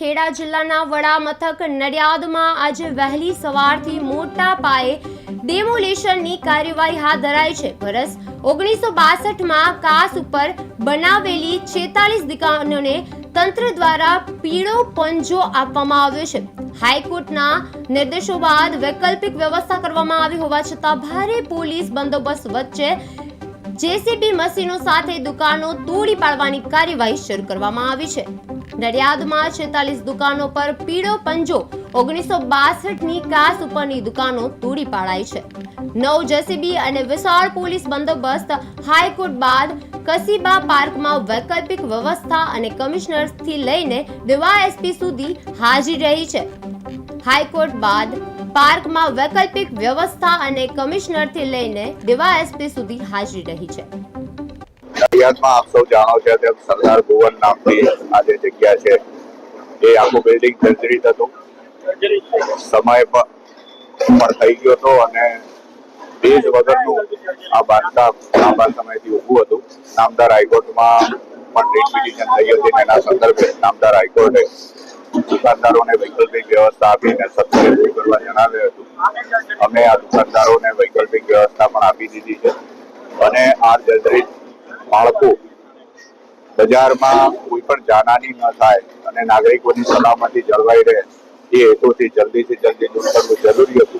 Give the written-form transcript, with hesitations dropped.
ખેડા જિલ્લાના વડા મથક નડિયાદમાં આજે વહેલી સવારથી મોટા પાયે ડેમોલેશનની કાર્યવાહી હાથ ધરાઈ છે. વર્ષ 1962માં કાસ ઉપર બનાવેલી 46 દુકાનોને તંત્ર દ્વારા પીળો પંજો આપવામાં આવ્યો છે. હાઈકોર્ટના નિર્દેશો બાદ વૈકલ્પિક વ્યવસ્થા કરવામાં આવી હોવા છતાં ભારે પોલીસ બંદોબસ્ત વચ્ચે જેસીબી મશીનો સાથે દુકાનો તોડી પાડવાની કાર્યવાહી શરૂ કરવામાં આવી છે. નડિયાદમાં 46 દુકાનો પર પીળો પંજો 1962ની કાસ ઉપરની દુકાનો તોડી પાડાઈ છે. 9 જેસીબી અને વિશાળ પોલીસ બંદોબસ્ત હાઈકોર્ટ બાદ કસીબા પાર્કમાં વૈકલ્પિક વ્યવસ્થા અને કમિશનરથી લઈને ડીવાયએસપી સુધી હાજરી રહી છે. હાઈકોર્ટ બાદ પાર્કમાં વૈકલ્પિક વ્યવસ્થા અને કમિશનરથી લઈને ડીવાયએસપી સુધી હાજરી રહી છે. નડિયાદમાં આપ સૌ જાણો છો તેમ સરદાર ભુવન નામની આ જે જગ્યા છે એ આખું બિલ્ડિંગ જર્જરિત હતું. સમય પણ થઈ ગયો હતો અને બેઝ વગરનું આ બાંધકામ લાંબા સમયથી ઊભું હતું. નામદાર હાઈકોર્ટમાં પણ રીટ પિટિશન થઈ હતી. એના સંદર્ભે નામદાર હાઈકોર્ટે દુકાનદારોને વૈકલ્પિક વ્યવસ્થા આપીને સત્વરે દૂર કરવા જણાવ્યું હતું. અમે આ દુકાનદારોને વૈકલ્પિક વ્યવસ્થા પણ આપી દીધી છે અને આ જર્જરિત બાળકો બજારમાં કોઈ પણ જાનહાની ન થાય અને નાગરિકોની સલામતી જળવાઈ રહે એ હેતુથી જલ્દીથી જલ્દી દૂર કરવું જરૂરી હતું.